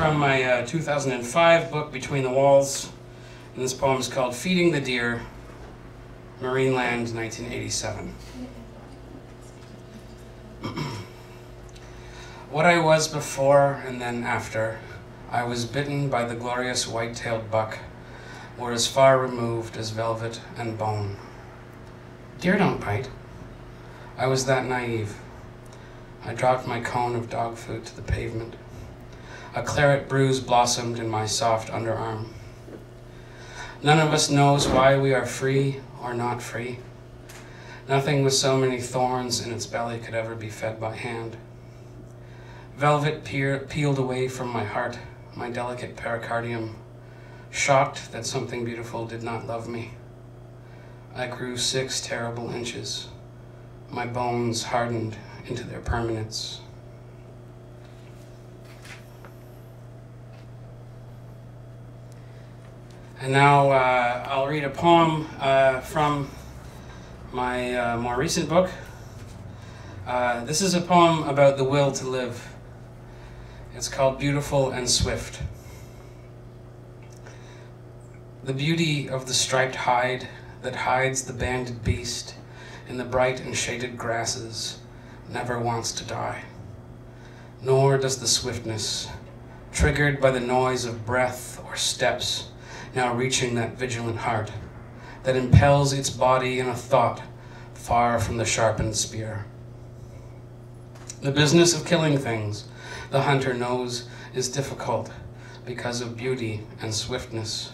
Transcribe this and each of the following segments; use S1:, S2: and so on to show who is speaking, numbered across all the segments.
S1: from my 2005 book, Between the Walls, and this poem is called Feeding the Deer, Marineland, 1987. What I was before and then after I was bitten by the glorious white-tailed buck were as far removed as velvet and bone. Deer don't bite. I was that naive. I dropped my cone of dog food to the pavement. A claret bruise blossomed in my soft underarm. None of us knows why we are free or not free. Nothing with so many thorns in its belly could ever be fed by hand. Velvet peeled away from my heart, my delicate pericardium, shocked that something beautiful did not love me. I grew 6 terrible inches. My bones hardened into their permanence. And now I'll read a poem from my more recent book. This is a poem about the will to live. It's called Beautiful and Swift. The beauty of the striped hide that hides the banded beast in the bright and shaded grasses never wants to die. Nor does the swiftness, triggered by the noise of breath or steps, now reaching that vigilant heart that impels its body in a thought far from the sharpened spear. The business of killing things, the hunter knows, is difficult because of beauty and swiftness,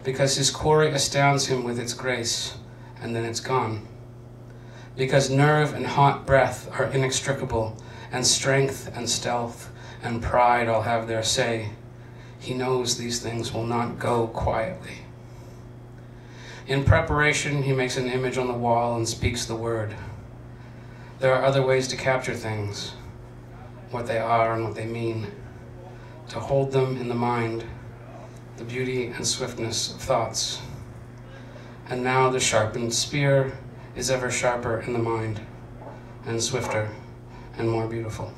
S1: because his quarry astounds him with its grace and then it's gone, because nerve and hot breath are inextricable, and strength and stealth and pride all have their say. He knows these things will not go quietly. In preparation, he makes an image on the wall and speaks the word. There are other ways to capture things, what they are and what they mean, to hold them in the mind, the beauty and swiftness of thoughts. And now the sharpened spear is ever sharper in the mind, and swifter and more beautiful.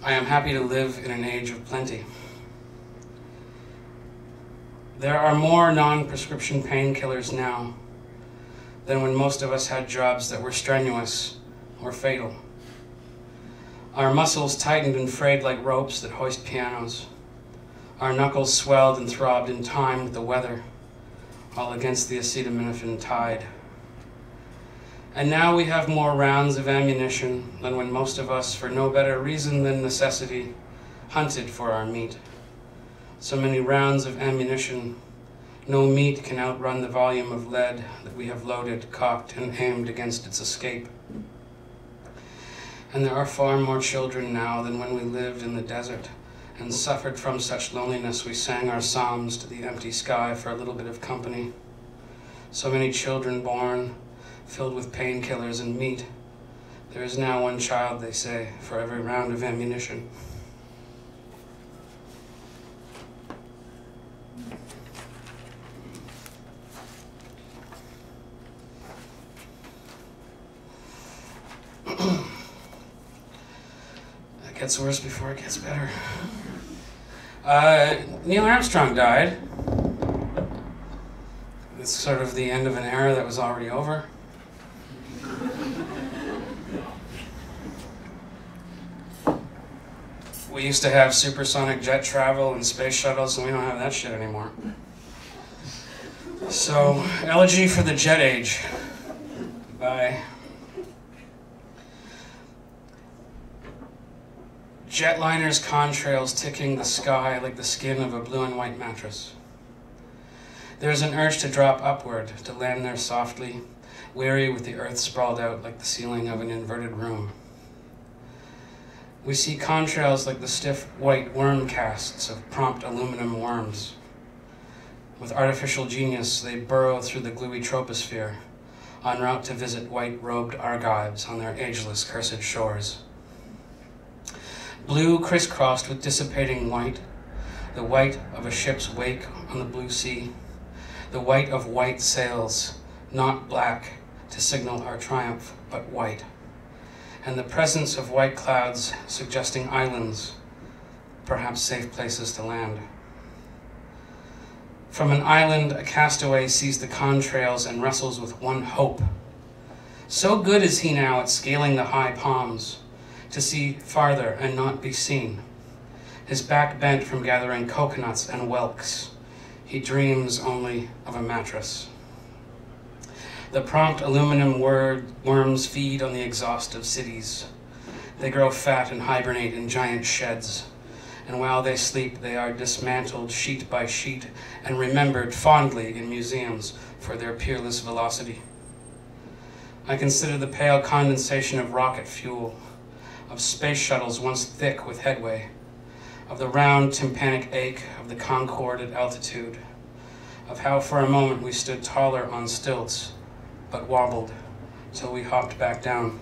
S1: I am happy to live in an age of plenty. There are more non-prescription painkillers now than when most of us had jobs that were strenuous or fatal. Our muscles tightened and frayed like ropes that hoist pianos. Our knuckles swelled and throbbed in time with the weather, all against the acetaminophen tide. And now we have more rounds of ammunition than when most of us, for no better reason than necessity, hunted for our meat. So many rounds of ammunition, no meat can outrun the volume of lead that we have loaded, cocked, and aimed against its escape. And there are far more children now than when we lived in the desert and suffered from such loneliness we sang our psalms to the empty sky for a little bit of company. So many children born, filled with painkillers and meat. There is now one child, they say, for every round of ammunition. It gets worse before it gets better. Neil Armstrong died. It's sort of the end of an era that was already over. We used to have supersonic jet travel and space shuttles, and we don't have that shit anymore. So, elegy for the jet age. Goodbye. Jetliners' contrails ticking the sky like the skin of a blue and white mattress. There is an urge to drop upward, to land there softly, weary with the earth sprawled out like the ceiling of an inverted room. We see contrails like the stiff white worm casts of prompt aluminum worms. With artificial genius, they burrow through the gluey troposphere, en route to visit white-robed argives on their ageless, cursed shores. Blue crisscrossed with dissipating white, the white of a ship's wake on the blue sea, the white of white sails, not black to signal our triumph, but white, and the presence of white clouds suggesting islands, perhaps safe places to land. From an island, a castaway sees the contrails and wrestles with one hope. So good is he now at scaling the high palms, to see farther and not be seen. His back bent from gathering coconuts and whelks, he dreams only of a mattress. The prompt aluminum worms feed on the exhaust of cities. They grow fat and hibernate in giant sheds, and while they sleep, they are dismantled sheet by sheet and remembered fondly in museums for their peerless velocity. I consider the pale condensation of rocket fuel, of space shuttles once thick with headway, of the round tympanic ache of the Concorde at altitude, of how for a moment we stood taller on stilts, but wobbled till we hopped back down.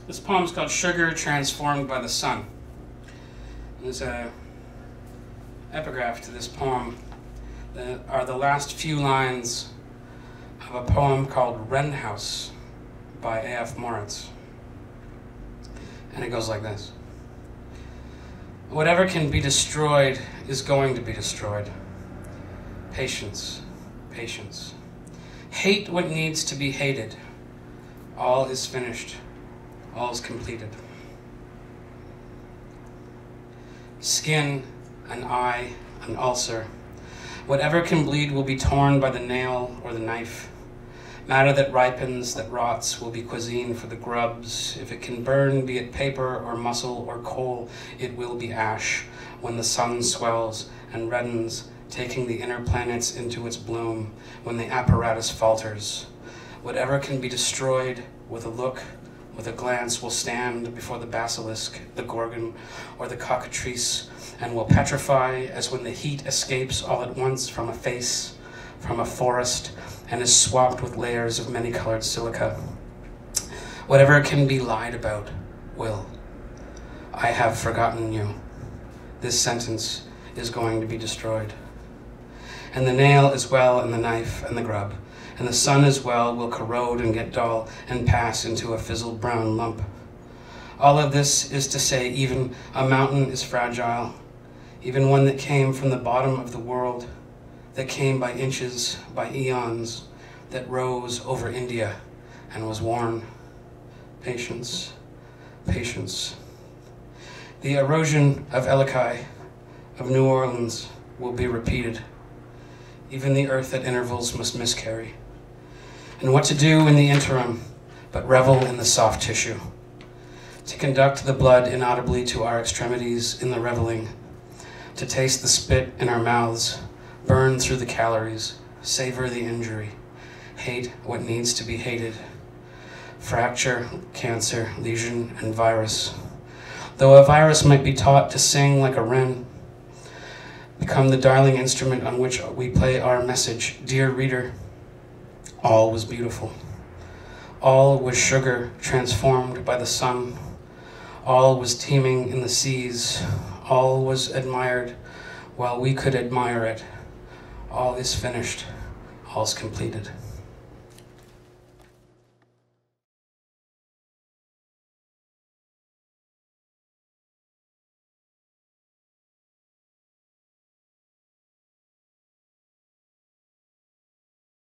S1: This poem is called Sugar Transformed by the Sun. There's an epigraph to this poem that are the last few lines of a poem called Wren House by A.F. Moritz. And it goes like this. Whatever can be destroyed is going to be destroyed. Patience, patience. Hate what needs to be hated. All is finished. All is completed. Skin, an eye, an ulcer. Whatever can bleed will be torn by the nail or the knife. Matter that ripens, that rots, will be cuisine for the grubs. If it can burn, be it paper or muscle or coal, it will be ash when the sun swells and reddens, taking the inner planets into its bloom, when the apparatus falters. Whatever can be destroyed with a look, with a glance, will stand before the basilisk, the gorgon, or the cockatrice, and will petrify as when the heat escapes all at once from a face, from a forest, and is swapped with layers of many-colored silica. Whatever can be lied about will. I have forgotten you. This sentence is going to be destroyed. And the nail as well, and the knife, and the grub, and the sun as well will corrode and get dull and pass into a fizzled brown lump. All of this is to say even a mountain is fragile, even one that came from the bottom of the world, that came by inches, by eons, that rose over India and was worn. Patience, patience. The erosion of Ellicott, of New Orleans, will be repeated. Even the earth at intervals must miscarry. And what to do in the interim but revel in the soft tissue, to conduct the blood inaudibly to our extremities in the reveling, to taste the spit in our mouths, burn through the calories, savor the injury, hate what needs to be hated, fracture, cancer, lesion, and virus. Though a virus might be taught to sing like a wren, become the darling instrument on which we play our message. Dear reader, all was beautiful. All was sugar transformed by the sun. All was teeming in the seas. All was admired while we could admire it. All is finished. All's completed.